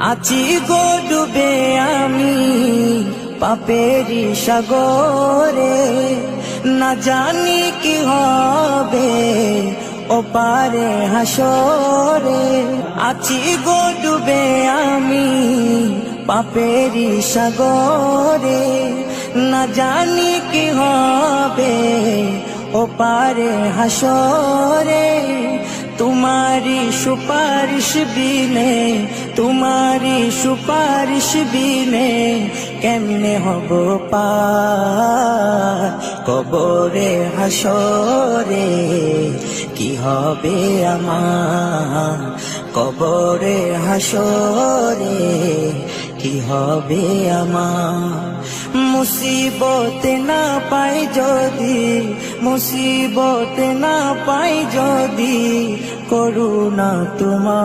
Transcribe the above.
আছি গো ডুবে আমি পাপেরি সাগরে, না জানি কি হবে ওপারে হাসরে। আছি গো ডুবে আমি পাপেরি সাগরে, না জানি কি হবে ওপারে হাসরে। तुम्हारी सुपारिश बिने, तुम्हारी सुपारिश बिने केमने हबो पार कबरे हासरे। कि हबे आमार कबरे हासरे, कि हबे आमार। मुसीबत ना पाई जदि, मुसीबत ना पाई जदि करुणा तुम्हार